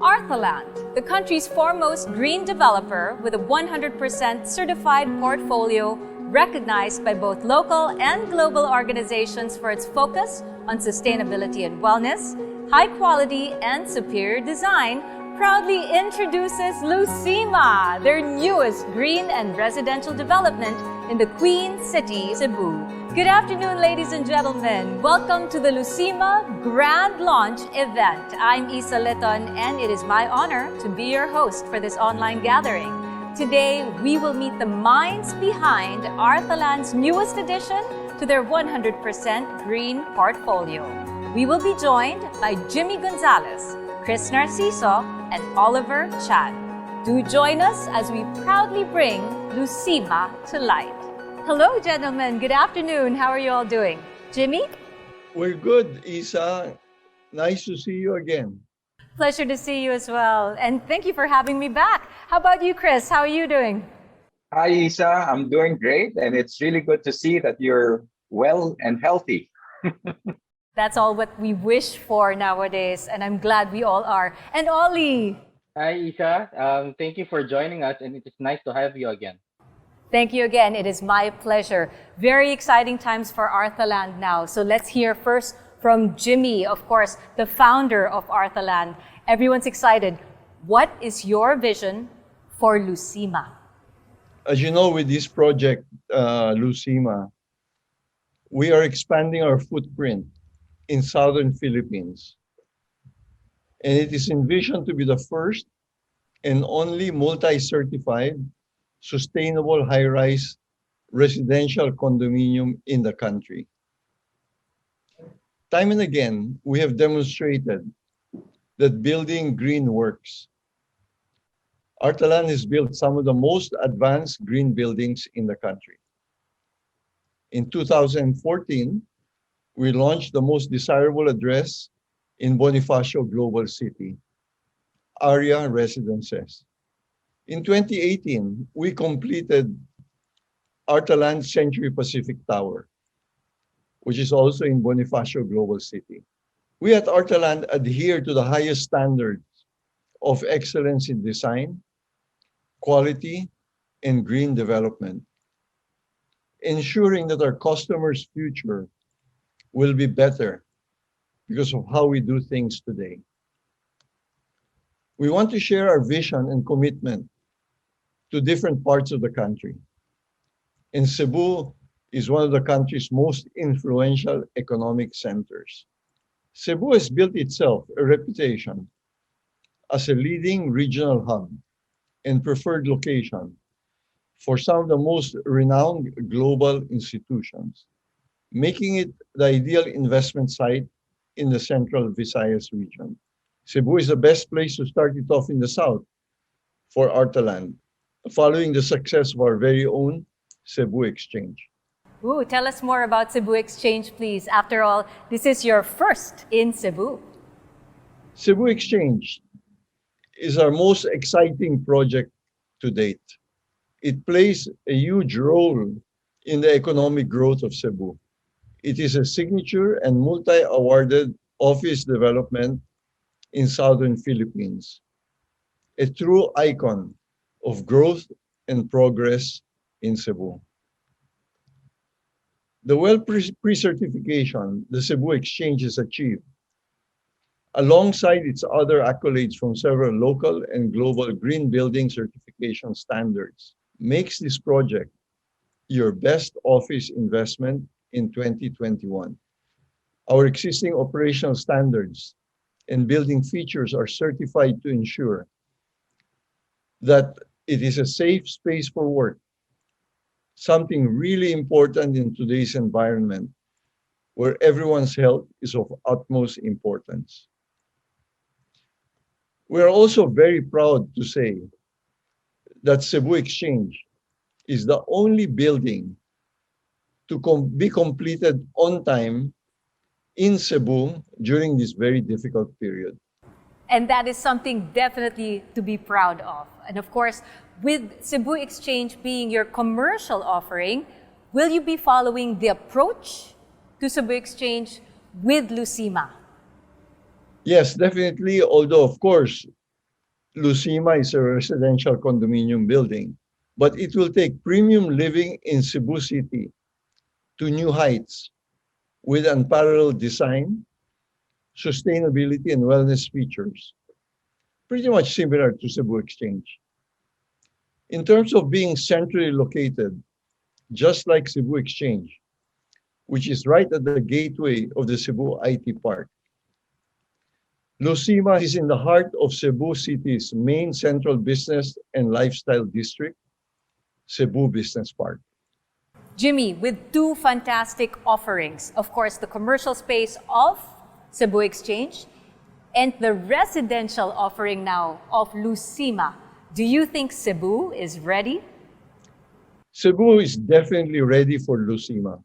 Arthaland, the country's foremost green developer with a 100% certified portfolio recognized by both local and global organizations for its focus on sustainability and wellness, high quality and superior design, proudly introduces Lucima, their newest green and residential development in the Queen City, Cebu. Good afternoon, ladies and gentlemen. Welcome to the Lucima Grand Launch event. I'm Isa Leton, and it is my honor to be your host for this online gathering. Today, we will meet the minds behind Arthaland's newest addition to their 100% green portfolio. We will be joined by Jimmy Gonzalez, Chris Narciso, and Oliver Chan. Do join us as we proudly bring Lucima to light. Hello, gentlemen. Good afternoon. How are you all doing? Jimmy? We're good, Isa. Nice to see you again. Pleasure to see you as well. And thank you for having me back. How about you, Chris? How are you doing? Hi, Isa. I'm doing great. And it's really good to see that you're well and healthy. That's all what we wish for nowadays. And I'm glad we all are. And Ollie? Hi, Isha. Thank you for joining us, and it is nice to have you again. Thank you again. It is my pleasure. Very exciting times for Arthaland now. So let's hear first from Jimmy, of course, the founder of Arthaland. Everyone's excited. What is your vision for Lucima? As you know, with this project, Lucima, we are expanding our footprint in southern Philippines. And it is envisioned to be the first and only multi-certified sustainable high-rise residential condominium in the country. Time and again, we have demonstrated that building green works. Arthaland has built some of the most advanced green buildings in the country. In 2014, we launched the most desirable address in Bonifacio Global City, Aria Residences. In 2018, we completed Arthaland Century Pacific Tower, which is also in Bonifacio Global City. We at Arthaland adhere to the highest standards of excellence in design, quality, and green development, ensuring that our customers' future will be better because of how we do things today. We want to share our vision and commitment to different parts of the country. And Cebu is one of the country's most influential economic centers. Cebu has built itself a reputation as a leading regional hub and preferred location for some of the most renowned global institutions, making it the ideal investment site in the Central Visayas region. Cebu is the best place to start it off in the south for Arthaland, following the success of our very own Cebu Exchange. Ooh, tell us more about Cebu Exchange, please. After all, this is your first in Cebu. Cebu Exchange is our most exciting project to date. It plays a huge role in the economic growth of Cebu. It is a signature and multi-awarded office development in southern Philippines, a true icon of growth and progress in Cebu. The WELL pre-certification the Cebu Exchange has achieved, alongside its other accolades from several local and global green building certification standards, makes this project your best office investment in 2021. Our existing operational standards and building features are certified to ensure that it is a safe space for work, something really important in today's environment where everyone's health is of utmost importance. We are also very proud to say that Cebu Exchange is the only building to be completed on time in Cebu during this very difficult period. And that is something definitely to be proud of. And of course, with Cebu Exchange being your commercial offering, will you be following the approach to Cebu Exchange with Lucima? Yes, definitely. Although, of course, Lucima is a residential condominium building, but it will take premium living in Cebu City to new heights with unparalleled design, sustainability, and wellness features, pretty much similar to Cebu Exchange. In terms of being centrally located, just like Cebu Exchange, which is right at the gateway of the Cebu IT Park, Lucima is in the heart of Cebu City's main central business and lifestyle district, Cebu Business Park. Jimmy, with two fantastic offerings, of course, the commercial space of Cebu Exchange and the residential offering now of Lucima, do you think Cebu is ready? Cebu is definitely ready for Lucima.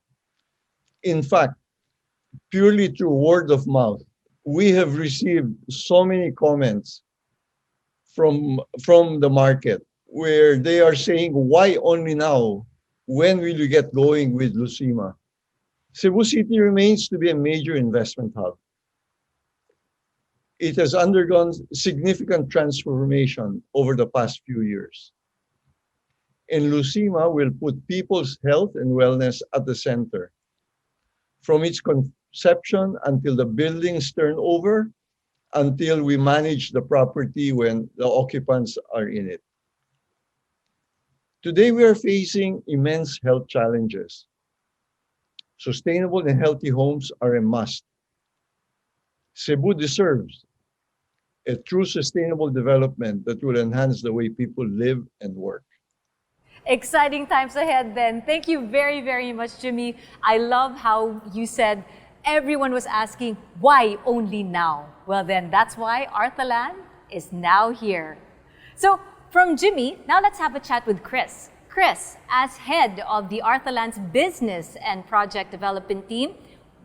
In fact, purely through word of mouth, we have received so many comments from the market where they are saying, why only now? When will you get going with Lucima? Cebu City remains to be a major investment hub. It has undergone significant transformation over the past few years. And Lucima will put people's health and wellness at the center. From its conception until the buildings turn over, until we manage the property when the occupants are in it. Today, we are facing immense health challenges. Sustainable and healthy homes are a must. Cebu deserves a true sustainable development that will enhance the way people live and work. Exciting times ahead then. Thank you very, very much, Jimmy. I love how you said everyone was asking, why only now? Well then, that's why Arthalan is now here. So from Jimmy, now let's have a chat with Chris. Chris, as head of the Arthalan's business and project development team,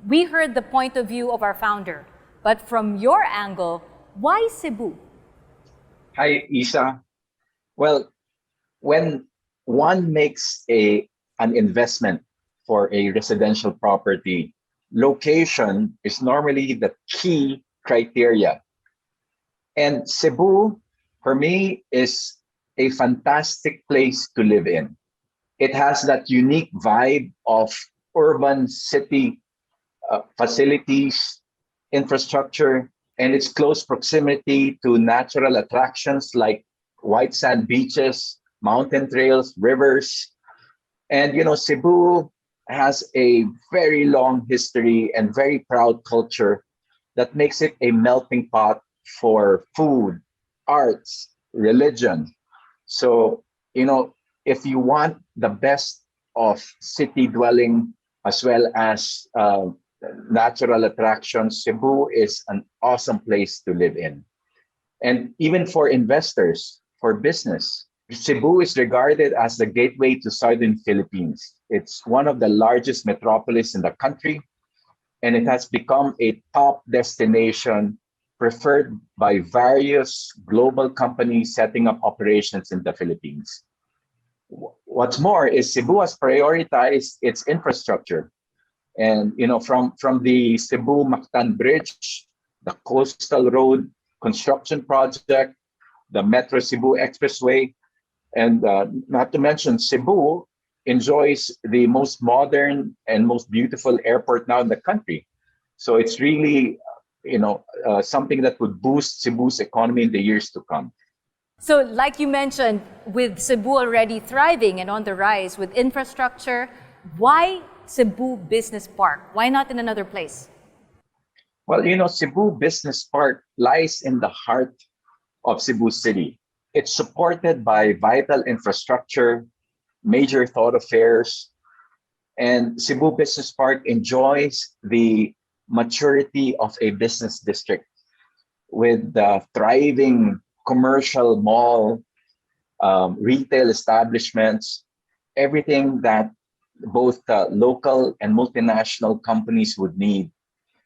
we heard the point of view of our founder. But from your angle, why Cebu? Hi, Isa. Well, when one makes an investment for a residential property, location is normally the key criteria. And Cebu, for me, is a fantastic place to live in. It has that unique vibe of urban city facilities, infrastructure, and its close proximity to natural attractions like white sand beaches, mountain trails, rivers. And, Cebu has a very long history and very proud culture that makes it a melting pot for food, arts, religion. So, if you want the best of city dwelling as well as natural attractions, Cebu is an awesome place to live in. And even for investors, for business, Cebu is regarded as the gateway to Southern Philippines. It's one of the largest metropolis in the country, and it has become a top destination preferred by various global companies setting up operations in the Philippines. What's more is Cebu has prioritized its infrastructure. And from the Cebu-Mactan Bridge, the Coastal Road construction project, the Metro Cebu Expressway, and not to mention Cebu enjoys the most modern and most beautiful airport now in the country. So it's really something that would boost Cebu's economy in the years to come. So like you mentioned, with Cebu already thriving and on the rise with infrastructure, why Cebu Business Park? Why not in another place? Well, Cebu Business Park lies in the heart of Cebu City. It's supported by vital infrastructure, major thoroughfares, and Cebu Business Park enjoys the maturity of a business district with the thriving commercial mall, retail establishments, everything that both local and multinational companies would need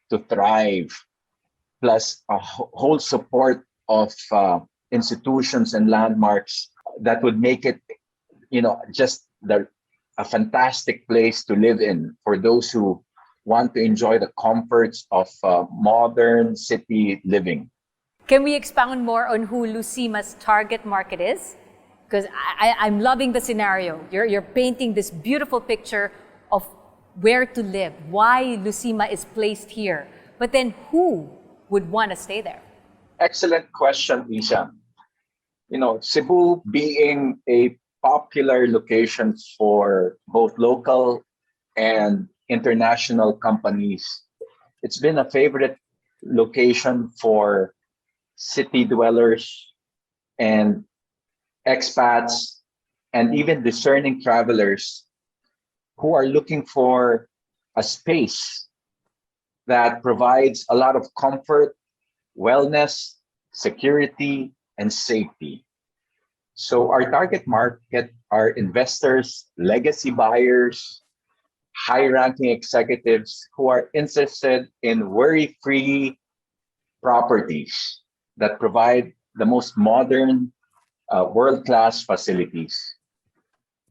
to thrive, plus a whole support of institutions and landmarks that would make it, just a fantastic place to live in for those who want to enjoy the comforts of modern city living. Can we expound more on who Lucima's target market is? Because I'm loving the scenario. You're painting this beautiful picture of where to live, why Lucima is placed here. But then who would want to stay there? Excellent question, Isa. Cebu being a popular location for both local and international companies, it's been a favorite location for city dwellers and expats and even discerning travelers who are looking for a space that provides a lot of comfort, wellness, security, and safety. So our target market are investors, legacy buyers, high-ranking executives who are interested in worry-free properties that provide the most modern, world-class facilities.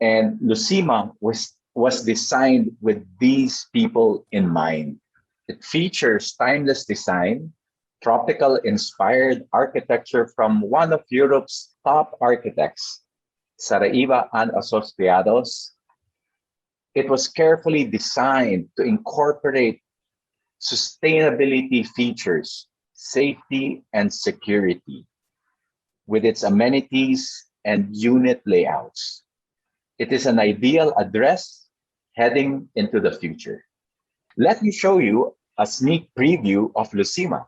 And Lucima was designed with these people in mind. It features timeless design, tropical-inspired architecture from one of Europe's top architects, Saraiva and Asociados. It was carefully designed to incorporate sustainability features, safety, and security with its amenities and unit layouts. It is an ideal address heading into the future. Let me show you a sneak preview of Lucima.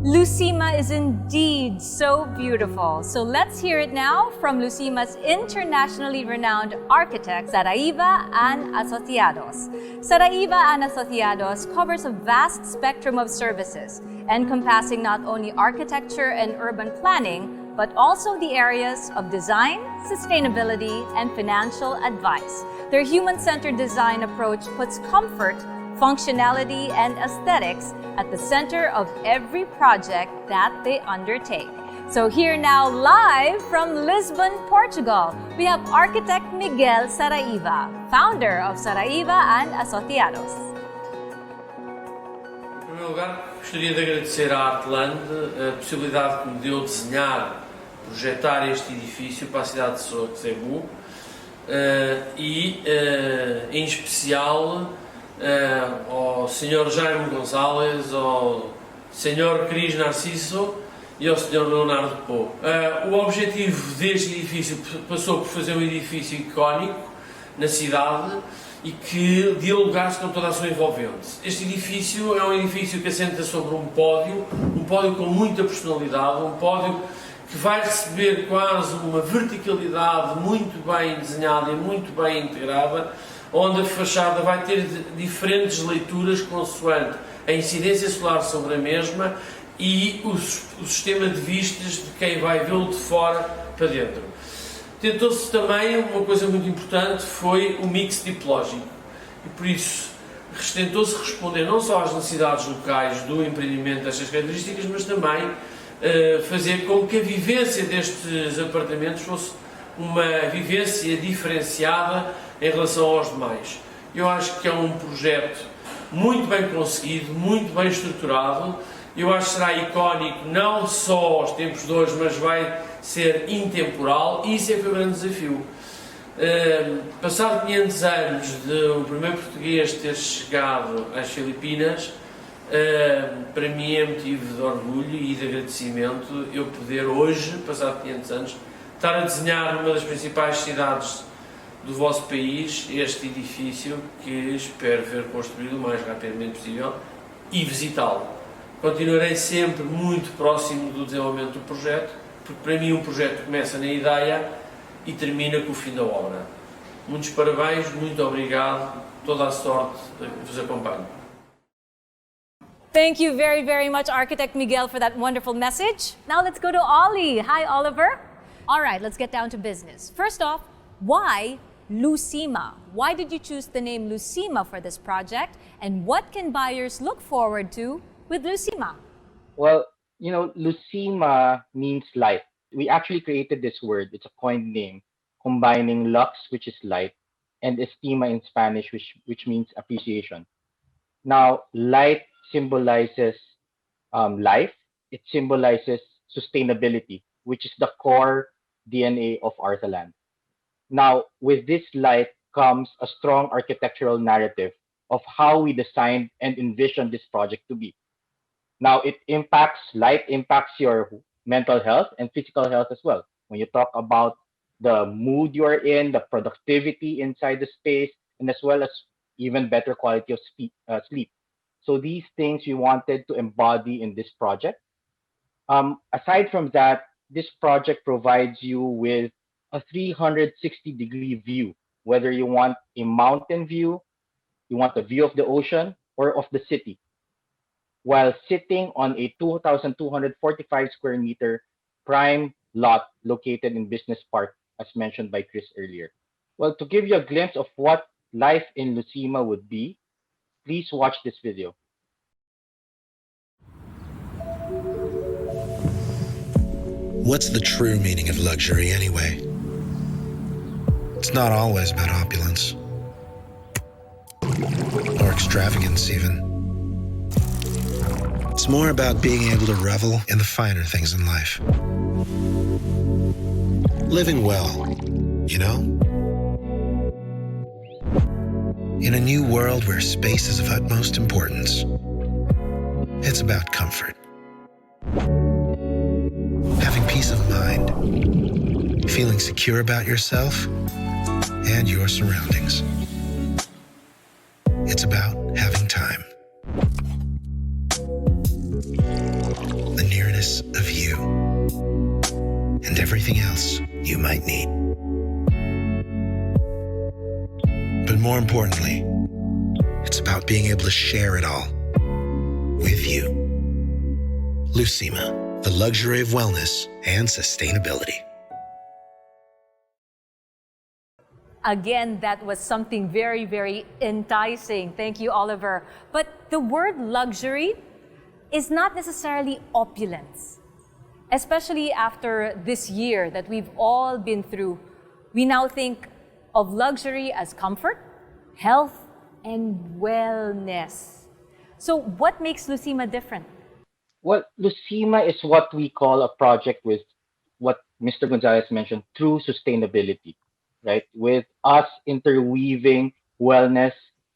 Lucima is indeed so beautiful. So let's hear it now from Lucima's internationally renowned architect, Saraiva and Asociados. Saraiva and Asociados covers a vast spectrum of services, encompassing not only architecture and urban planning, but also the areas of design, sustainability, and financial advice. Their human-centered design approach puts comfort, functionality, and aesthetics at the center of every project that they undertake. So here now, live from Lisbon, Portugal, we have architect Miguel Saraiva, founder of Saraiva and Asociados. Em primeiro lugar, gostaria de agradecer à Artland a possibilidade que me deu de desenhar, projetar este edifício para a cidade de Cebu e, em especial, ao Sr. Jaime Gonzalez, ao Sr. Cris Narciso e ao Sr. Leonardo Pô. O objetivo deste edifício passou por fazer um edifício icónico na cidade e que dialogasse com toda a sua envolvente. Este edifício é um edifício que assenta sobre um pódio com muita personalidade, um pódio que vai receber quase uma verticalidade muito bem desenhada e muito bem integrada, onde a fachada vai ter diferentes leituras consoante a incidência solar sobre a mesma e o sistema de vistas de quem vai vê-lo de fora para dentro. Tentou-se também, uma coisa muito importante, foi o mix tipológico e por isso tentou-se responder não só às necessidades locais do empreendimento destas características, mas também fazer com que a vivência destes apartamentos fosse uma vivência diferenciada em relação aos demais. Eu acho que é um projeto muito bem conseguido, muito bem estruturado. Eu acho que será icónico não só aos tempos de hoje, mas vai ser intemporal e isso é que foi o grande desafio. Passado 500 anos de o primeiro português ter chegado às Filipinas, para mim é motivo de orgulho e de agradecimento eu poder hoje, passado 500 anos, estar a desenhar numa das principais cidades do vosso país este edifício que espero ver construído o mais rapidamente possível e visitá-lo. Continuarei sempre muito próximo do desenvolvimento do projeto, porque para mim um projeto começa na ideia e termina com o fim da obra. Muitos parabéns, muito obrigado, toda a sorte que vos acompanhe. Thank you very, very much, Architect Miguel, for that wonderful message. Now let's go to Ollie. Hi, Oliver. All right, let's get down to business. First off, why Lucima? Why did you choose the name Lucima for this project? And what can buyers look forward to with Lucima? Well, Lucima means light. We actually created this word. It's a coined name combining lux, which is light, and estima in Spanish, which means appreciation. Now, light symbolizes life. It symbolizes sustainability, which is the core DNA of Arthaland. Now, with this light comes a strong architectural narrative of how we designed and envisioned this project to be. Now, light impacts your mental health and physical health as well. When you talk about the mood you are in, the productivity inside the space, and as well as even better quality of sleep. So these things we wanted to embody in this project. Aside from that, this project provides you with a 360-degree view, whether you want a mountain view, you want a view of the ocean, or of the city, while sitting on a 2,245 square meter prime lot located in Business Park, as mentioned by Chris earlier. Well, to give you a glimpse of what life in Lucima would be, please watch this video. What's the true meaning of luxury anyway? It's not always about opulence or extravagance even. It's more about being able to revel in the finer things in life. Living well, you know? In a new world where space is of utmost importance, it's about comfort. Having peace of mind, feeling secure about yourself and your surroundings. It's about having time. The nearness of you and everything else you might need. But more importantly, it's about being able to share it all with you. Lucima, the luxury of wellness and sustainability. Again, that was something very, very enticing. Thank you, Oliver. But the word luxury is not necessarily opulence. Especially after this year that we've all been through, we now think of luxury as comfort, health, and wellness. So what makes Lucima different? Well, Lucima is what we call a project with what Mr. Gonzalez mentioned, true sustainability, right? With us interweaving wellness,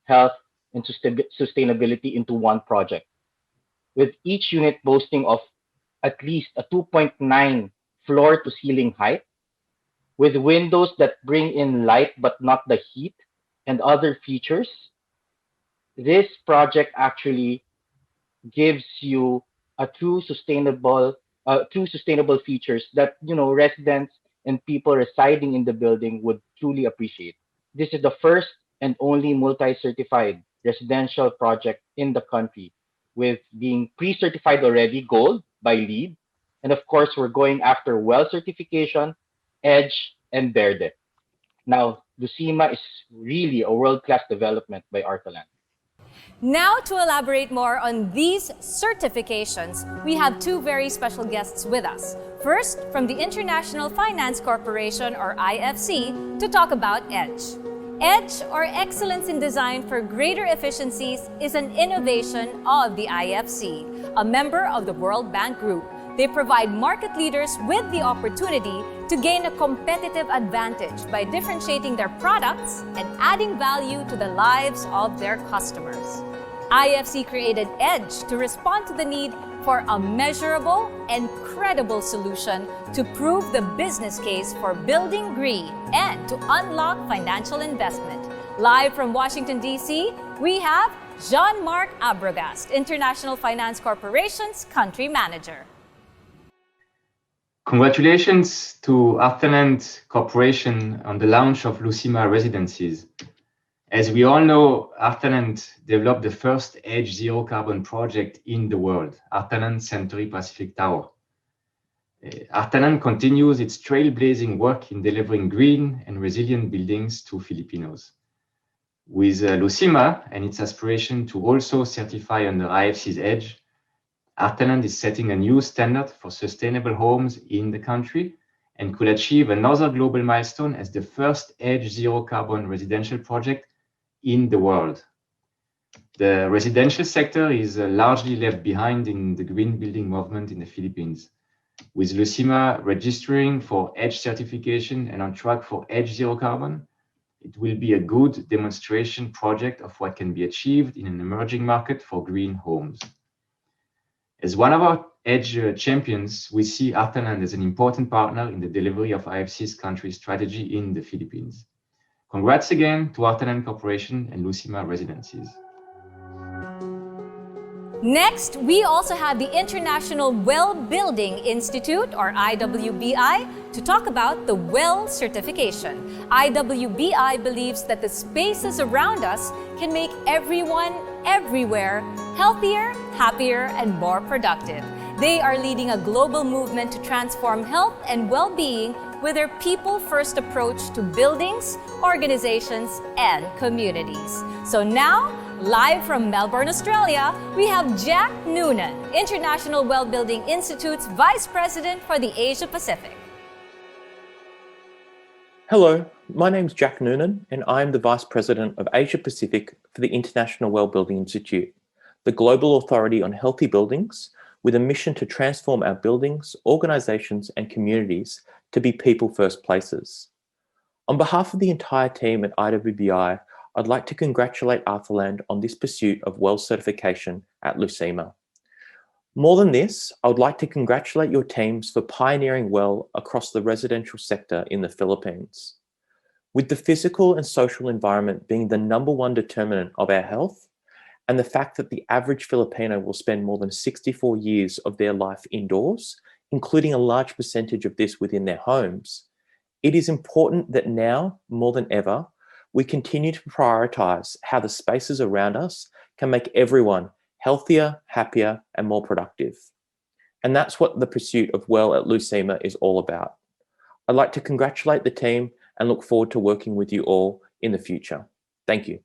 health, and sustainability into one project, with each unit boasting of at least a 2.9 floor to ceiling height, with windows that bring in light but not the heat, and other features. This project actually gives you a true sustainable features that residents and people residing in the building would truly appreciate. This is the first and only multi-certified residential project in the country, with being pre-certified already gold by LEED, and of course we're going after well certification, EDGE, and BERDE. Now, Lucima is really a world-class development by Artalan. Now, to elaborate more on these certifications, we have two very special guests with us. First, from the International Finance Corporation, or IFC, to talk about EDGE. EDGE, or Excellence in Design for Greater Efficiencies, is an innovation of the IFC, a member of the World Bank Group. They provide market leaders with the opportunity to gain a competitive advantage by differentiating their products and adding value to the lives of their customers. IFC created EDGE to respond to the need for a measurable and credible solution to prove the business case for building green and to unlock financial investment. Live from Washington, D.C., we have Jean-Marc Abrogast, International Finance Corporation's Country Manager. Congratulations to Artaland Corporation on the launch of Lucima Residencies. As we all know, Artaland developed the first EDGE zero carbon project in the world, Artaland Century Pacific Tower. Artaland continues its trailblazing work in delivering green and resilient buildings to Filipinos. With Lucima and its aspiration to also certify under IFC's EDGE, Artaland is setting a new standard for sustainable homes in the country and could achieve another global milestone as the first EDGE zero carbon residential project in the world. The residential sector is largely left behind in the green building movement in the Philippines. With Lucima registering for EDGE certification and on track for EDGE zero carbon, it will be a good demonstration project of what can be achieved in an emerging market for green homes. As one of our EDGE champions, we see Artaland as an important partner in the delivery of IFC's country strategy in the Philippines. Congrats again to Artaland Corporation and Lucima Residencies. Next, we also have the International Well Building Institute, or IWBI, to talk about the WELL certification. IWBI believes that the spaces around us can make everyone, everywhere, healthier, happier, and more productive. They are leading a global movement to transform health and well-being with their people-first approach to buildings, organizations, and communities. So now, live from Melbourne, Australia, we have Jack Noonan, International Well Building Institute's Vice President for the Asia Pacific. Hello, my name's Jack Noonan, and I'm the Vice President of Asia Pacific for the International Well Building Institute, the global authority on healthy buildings with a mission to transform our buildings, organizations, and communities to be people-first places. On behalf of the entire team at IWBI, I'd like to congratulate Artaland on this pursuit of WELL certification at Lucima. More than this, I would like to congratulate your teams for pioneering WELL across the residential sector in the Philippines. With the physical and social environment being the #1 determinant of our health, and the fact that the average Filipino will spend more than 64 years of their life indoors, including a large percentage of this within their homes, it is important that now, more than ever, we continue to prioritize how the spaces around us can make everyone healthier, happier, and more productive. And that's what the pursuit of WELL at Lucima is all about. I'd like to congratulate the team and look forward to working with you all in the future. Thank you.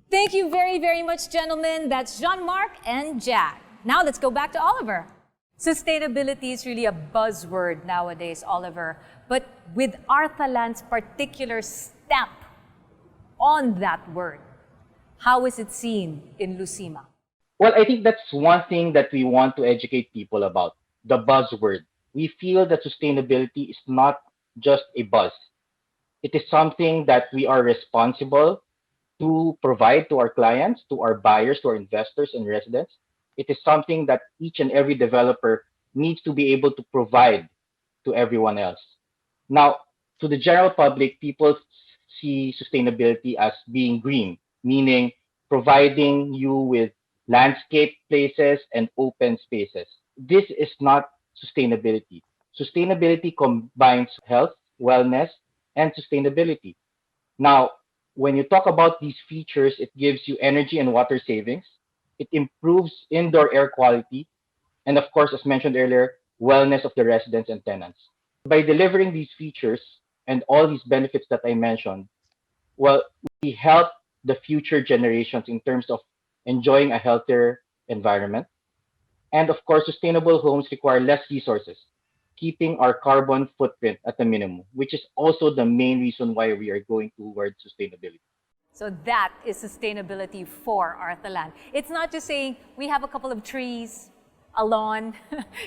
Thank you very, very much, gentlemen. That's Jean-Marc and Jack. Now let's go back to Oliver. Sustainability is really a buzzword nowadays, Oliver. But with Arthaland's particular stamp on that word, how is it seen in Lucima? Well, I think that's one thing that we want to educate people about, the buzzword. We feel that sustainability is not just a buzz. It is something that we are responsible to provide to our clients, to our buyers, to our investors and residents. It is something that each and every developer needs to be able to provide to everyone else. Now, to the general public, people see sustainability as being green, meaning providing you with landscape places and open spaces. This is not sustainability. Sustainability combines health, wellness, and sustainability. Now, when you talk about these features, it gives you energy and water savings. It improves indoor air quality. And of course, as mentioned earlier, wellness of the residents and tenants. By delivering these features and all these benefits that I mentioned, well, we help the future generations in terms of enjoying a healthier environment. And of course, sustainable homes require less resources, keeping our carbon footprint at a minimum, which is also the main reason why we are going towards sustainability. So that is sustainability for Arthaland. It's not just saying we have a couple of trees, a lawn,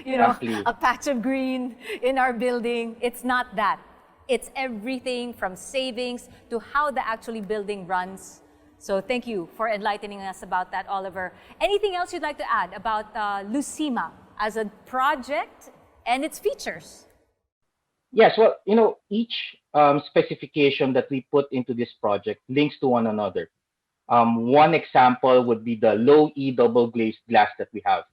Exactly. a patch of green in our building. It's not that. It's everything from savings to how the actually building runs. So thank you for enlightening us about that, Oliver. Anything else you'd like to add about Lucima as a project and its features? Yes, well, each specification that we put into this project links to one another. One example would be the low E double glazed glass that we have,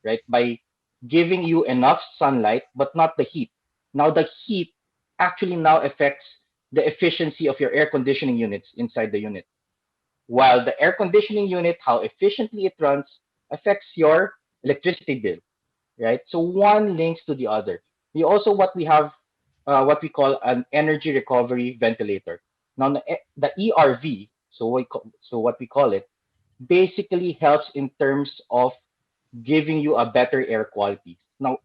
right? By giving you enough sunlight, but not the heat. Now, the heat actually now affects the efficiency of your air conditioning units inside the unit. While the air conditioning unit, how efficiently it runs, affects your electricity bill, right? So one links to the other. We also what we call an energy recovery ventilator. Now the ERV, so what we call it, basically helps in terms of giving you a better air quality. Now,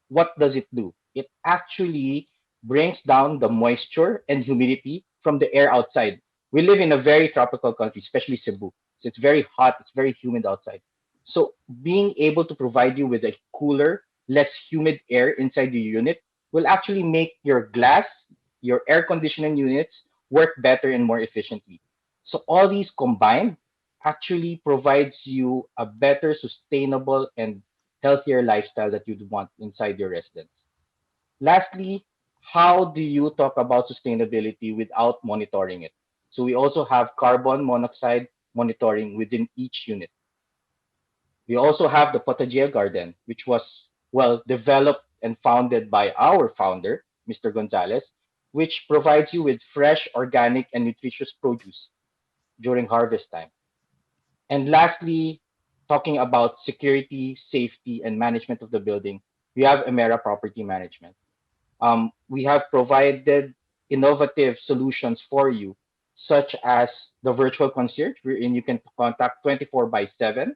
what does it do? It actually brings down the moisture and humidity from the air outside. We live in a very tropical country, especially Cebu. So it's very hot, it's very humid outside. So being able to provide you with a cooler, less humid air inside the unit will actually make your glass, your air conditioning units work better and more efficiently. So all these combined actually provides you a better, sustainable, and healthier lifestyle that you'd want inside your residence. Lastly, how do you talk about sustainability without monitoring it? So we also have carbon monoxide monitoring within each unit. We also have the Potager Garden, which was, well, developed and founded by our founder, Mr. Gonzalez, which provides you with fresh, organic, and nutritious produce during harvest time. And lastly, talking about security, safety, and management of the building, we have Emera Property Management. We have provided innovative solutions for you, such as the virtual concierge, wherein you can contact 24/7.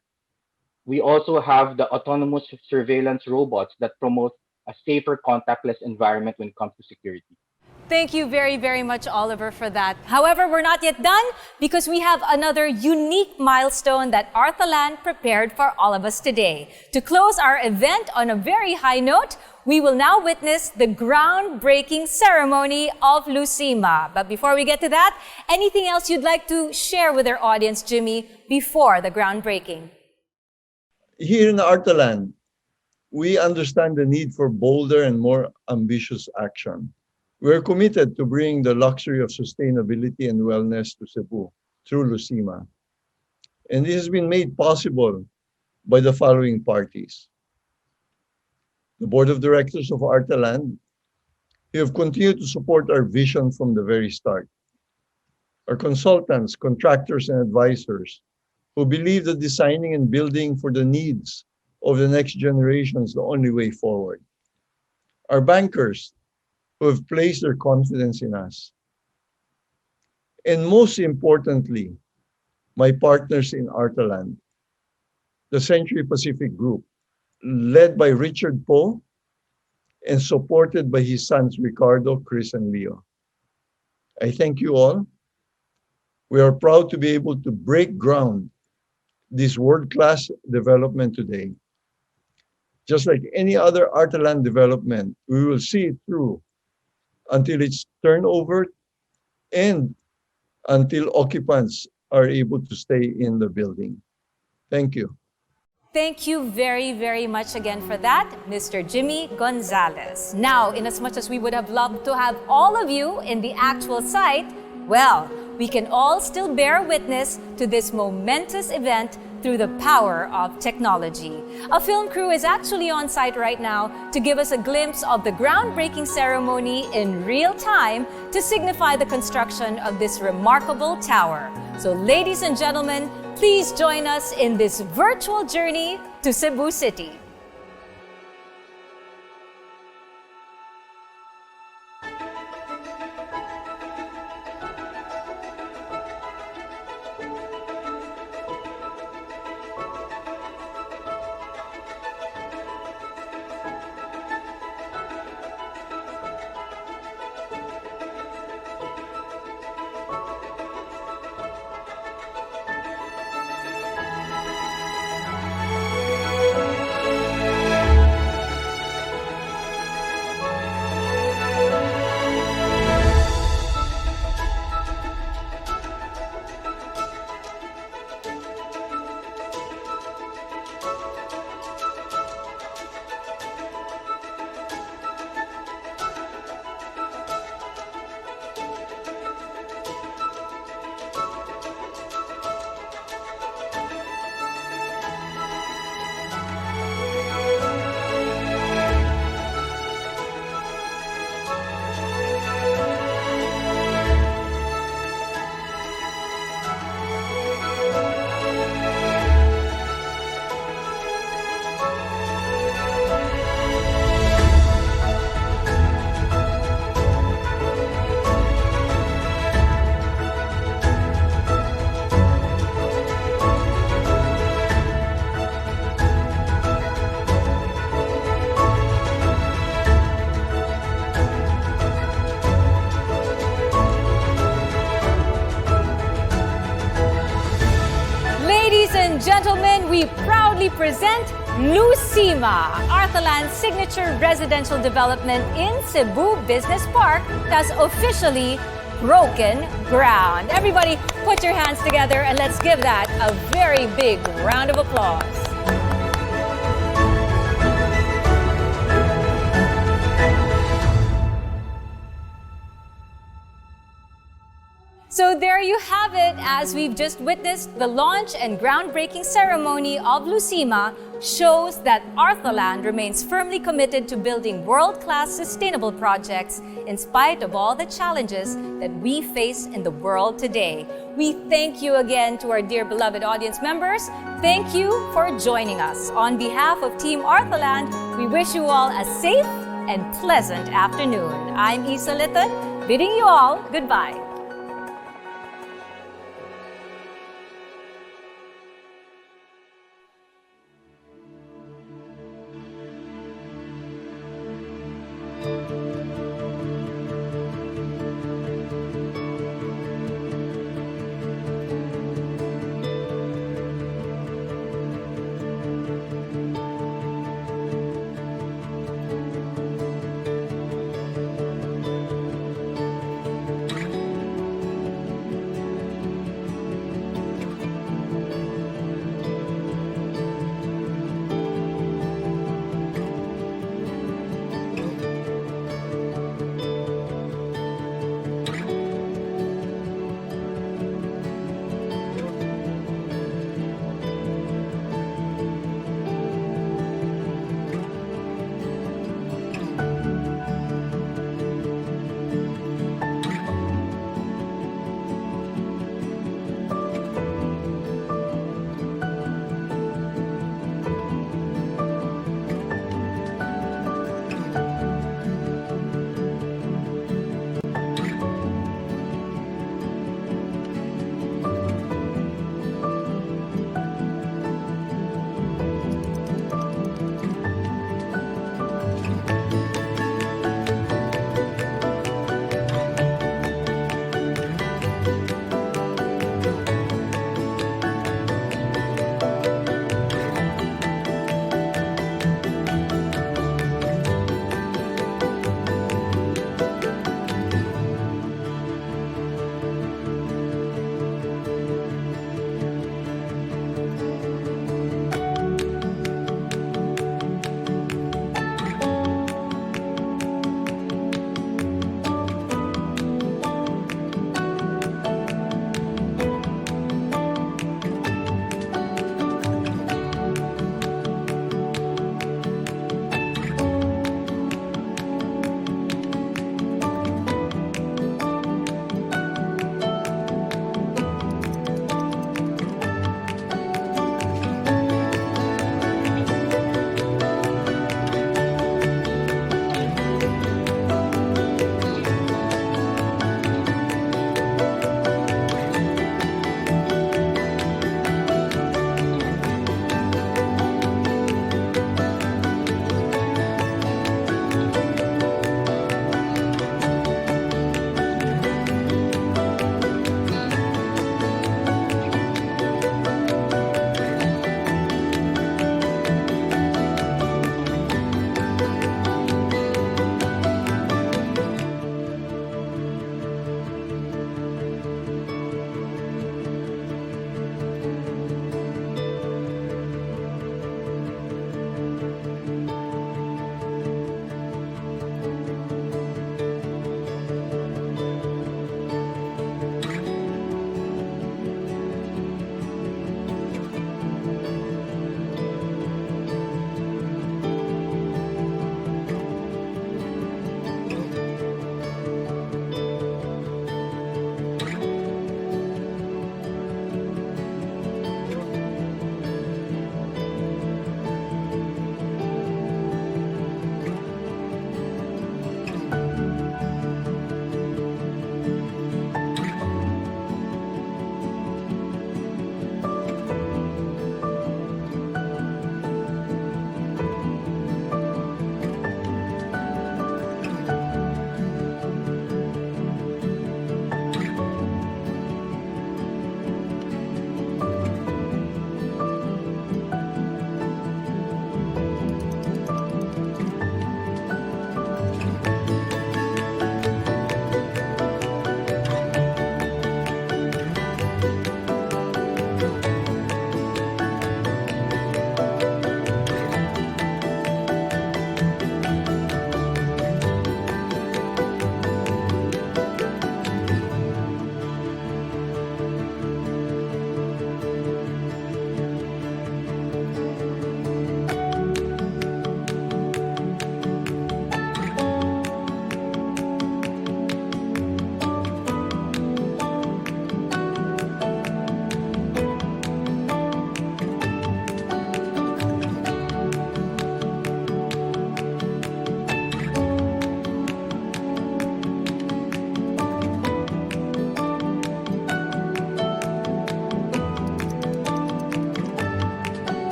We also have the autonomous surveillance robots that promote a safer contactless environment when it comes to security. Thank you very, very much, Oliver, for that. However, we're not yet done because we have another unique milestone that Arthaland prepared for all of us today. To close our event on a very high note, we will now witness the groundbreaking ceremony of Lucima. But before we get to that, anything else you'd like to share with our audience, Jimmy, before the groundbreaking? Here in Arthaland, we understand the need for bolder and more ambitious action. We're committed to bringing the luxury of sustainability and wellness to Cebu through Lucima. And this has been made possible by the following parties. The Board of Directors of Arthaland, who have continued to support our vision from the very start. Our consultants, contractors, and advisors, who believe that designing and building for the needs of the next generation is the only way forward. Our bankers, who have placed their confidence in us. And most importantly, my partners in Arthaland, the Century Pacific Group, led by Richard Poe and supported by his sons Ricardo, Chris, and Leo. I thank you all. We are proud to be able to break ground this world-class development today. Just like any other Artaland development, we will see it through until it's turned over and until occupants are able to stay in the building. Thank you. Thank you very, very much again for that, Mr. Jimmy Gonzalez. Now, inasmuch as we would have loved to have all of you in the actual site, well, we can all still bear witness to this momentous event through the power of technology. A film crew is actually on site right now to give us a glimpse of the groundbreaking ceremony in real time to signify the construction of this remarkable tower. So, ladies and gentlemen, please join us in this virtual journey to Cebu City. Gentlemen, we proudly present Lucima, Artaland's signature residential development in Cebu Business Park has officially broken ground. Everybody put your hands together and let's give that a very big round of applause. So there you have it, as we've just witnessed the launch and groundbreaking ceremony of Lucima shows that Artaland remains firmly committed to building world-class sustainable projects in spite of all the challenges that we face in the world today. We thank you again to our dear beloved audience members. Thank you for joining us. On behalf of Team Artaland, we wish you all a safe and pleasant afternoon. I'm Isa Litton, bidding you all goodbye.